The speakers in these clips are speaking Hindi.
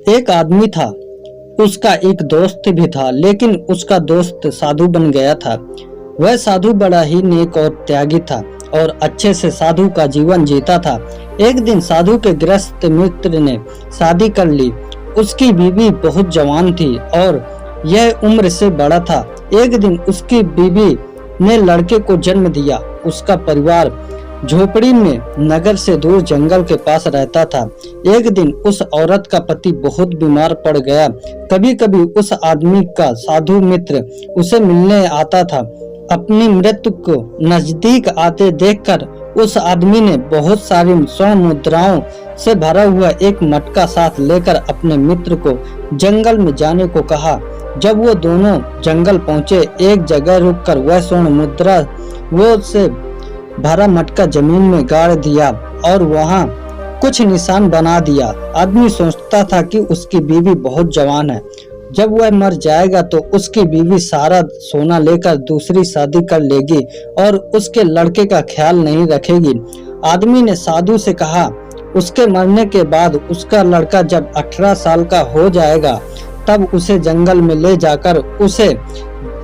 एक आदमी था, उसका एक दोस्त भी था, लेकिन उसका दोस्त साधु बन गया था। वह साधु बड़ा ही नेक और त्यागी था और अच्छे से साधु का जीवन जीता था। एक दिन साधु के गृहस्थ मित्र ने शादी कर ली। उसकी बीवी बहुत जवान थी और यह उम्र से बड़ा था। एक दिन उसकी बीवी ने लड़के को जन्म दिया। उसका परिवार झोपड़ी में नगर से दूर जंगल के पास रहता था। एक दिन उस औरत का पति बहुत बीमार पड़ गया। कभी कभी उस आदमी का साधु मित्र उसे मिलने आता था। अपनी मृत्यु को नजदीक आते देखकर उस आदमी ने बहुत सारी स्वर्ण मुद्राओं से भरा हुआ एक मटका साथ लेकर अपने मित्र को जंगल में जाने को कहा। जब वो दोनों जंगल पहुंचे, एक जगह रुककर वह स्वर्ण मुद्रा वो से भरा मटका जमीन में गाड़ दिया और वहां कुछ निशान बना दिया। आदमी सोचता था कि उसकी बीवी बहुत जवान है, जब वह मर जाएगा तो उसकी बीवी सारा सोना लेकर दूसरी शादी कर लेगी और उसके लड़के का ख्याल नहीं रखेगी। आदमी ने साधु से कहा, उसके मरने के बाद उसका लड़का जब 18 साल का हो जाएगा तब उसे जंगल में ले जाकर उसे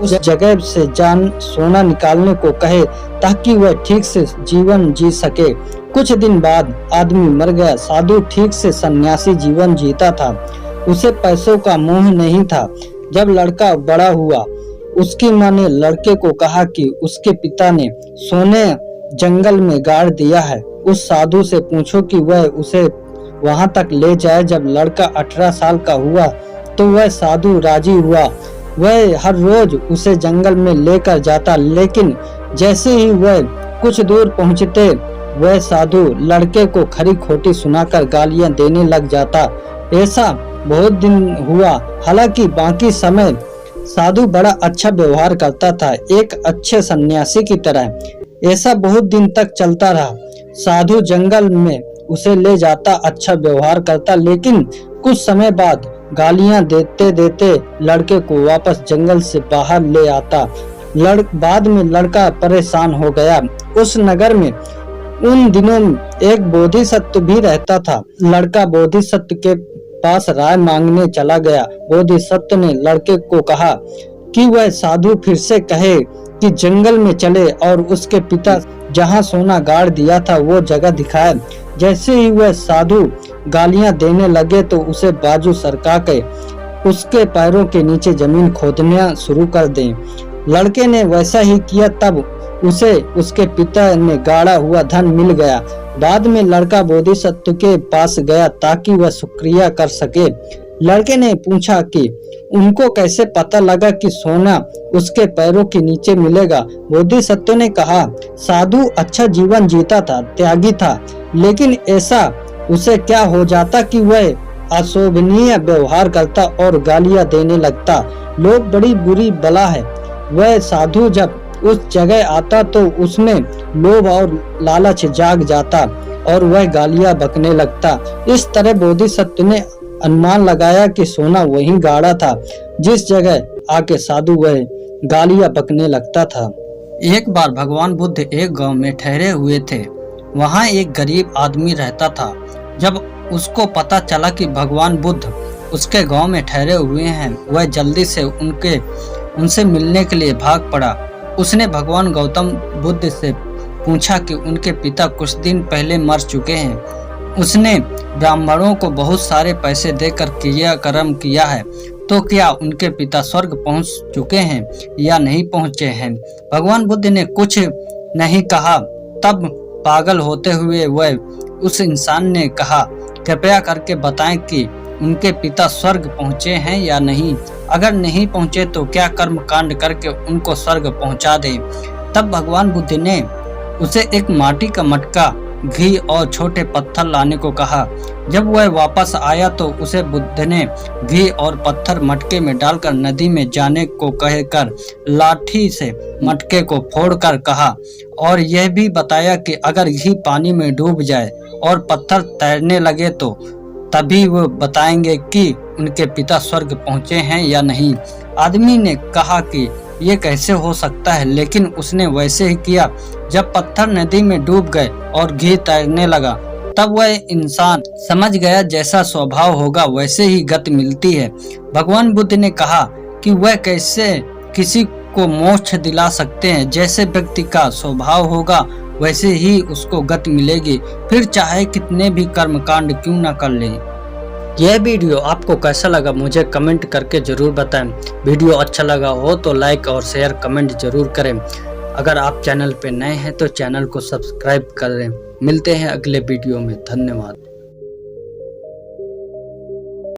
उस जगह से जान सोना निकालने को कहे ताकि वह ठीक से जीवन जी सके। कुछ दिन बाद आदमी मर गया। साधु ठीक से सन्यासी जीवन जीता था। उसे पैसों का मोह नहीं था। जब लड़का बड़ा हुआ, उसकी मां ने लड़के को कहा कि उसके पिता ने सोने जंगल में गाड़ दिया है। उस साधु से पूछो कि वह उसे वहां तक ले जाए। जब लड़का 18 साल का हुआ तो वह साधु राजी हुआ। वह हर रोज उसे जंगल में लेकर जाता, लेकिन जैसे ही वह कुछ दूर पहुंचते वह साधु लड़के को खरी खोटी सुनाकर गालियां देने लग जाता। ऐसा बहुत दिन हुआ। हालांकि बाकी समय साधु बड़ा अच्छा व्यवहार करता था, एक अच्छे सन्यासी की तरह। ऐसा बहुत दिन तक चलता रहा। साधु जंगल में उसे ले जाता, अच्छा व्यवहार करता, लेकिन कुछ समय बाद गालियां देते देते लड़के को वापस जंगल से बाहर ले आता। बाद में लड़का परेशान हो गया। उस नगर में उन दिनों एक बोधिसत्व भी रहता था। लड़का बोधिसत्व के पास राय मांगने चला गया। बोधिसत्व ने लड़के को कहा कि वह साधु फिर से कहे कि जंगल में चले और उसके पिता जहां सोना गाड़ दिया था वो जगह दिखाए। जैसे ही वह साधु गालियां देने लगे तो उसे बाजू सरका के उसके पैरों के नीचे जमीन खोदना शुरू कर दें। लड़के ने वैसा ही किया। तब उसे उसके पिता ने गाड़ा हुआ धन मिल गया। बाद में लड़का बोधिसत्व के पास गया ताकि वह शुक्रिया कर सके। लड़के ने पूछा कि उनको कैसे पता लगा कि सोना उसके पैरों के नीचे मिलेगा। बोधिसत्व ने कहा, साधु अच्छा जीवन जीता था, त्यागी था, लेकिन ऐसा उसे क्या हो जाता कि वह अशोभनीय व्यवहार करता और गालियां देने लगता। लोग बड़ी बुरी बला है। वह साधु जब उस जगह आता तो उसमें लोभ और लालच जाग जाता और वह गालियां बकने लगता। इस तरह बोधिसत्व ने अनुमान लगाया कि सोना वहीं गाड़ा था जिस जगह आके साधु वह गालियां बकने लगता था। एक बार भगवान बुद्ध एक गांव में ठहरे हुए थे। वहां एक गरीब आदमी रहता था। जब उसको पता चला कि भगवान बुद्ध उसके गांव में ठहरे हुए हैं, वह जल्दी से उनसे मिलने के लिए भाग पड़ा। उसने भगवान गौतम बुद्ध से पूछा कि उनके पिता कुछ दिन पहले मर चुके हैं। उसने ब्राह्मणों को बहुत सारे पैसे देकर क्रियाकर्म किया है, तो क्या उनके पिता स्वर्ग पहुंच चुके हैं या नहीं पहुंचे हैं? भगवान बुद्ध ने कुछ नहीं कहा। तब पागल होते हुए वह उस इंसान ने कहा, कृपया करके बताएं कि उनके पिता स्वर्ग पहुंचे हैं या नहीं। अगर नहीं पहुंचे तो क्या कर्म कांड करके उनको स्वर्ग पहुंचा दें। तब भगवान बुद्ध ने उसे एक माटी का मटका, घी और छोटे पत्थर लाने को कहा। जब वह वापस आया तो उसे बुद्ध ने घी और पत्थर मटके में डालकर नदी में जाने को कहकर लाठी से मटके को फोड़कर कहा और यह भी बताया कि अगर घी पानी में डूब जाए और पत्थर तैरने लगे तो तभी वो बताएंगे कि उनके पिता स्वर्ग पहुंचे हैं या नहीं। आदमी ने कहा कि ये कैसे हो सकता है, लेकिन उसने वैसे ही किया। जब पत्थर नदी में डूब गए और घी तैरने लगा तब वह इंसान समझ गया जैसा स्वभाव होगा वैसे ही गति मिलती है। भगवान बुद्ध ने कहा कि वह कैसे किसी को मोक्ष दिला सकते हैं, जैसे व्यक्ति का स्वभाव होगा वैसे ही उसको गति मिलेगी, फिर चाहे कितने भी कर्मकांड क्यों न कर ले। यह वीडियो आपको कैसा लगा मुझे कमेंट करके जरूर बताएं। वीडियो अच्छा लगा हो तो लाइक और शेयर कमेंट जरूर करें। अगर आप चैनल पे नए हैं तो चैनल को सब्सक्राइब करें। मिलते हैं अगले वीडियो में। धन्यवाद।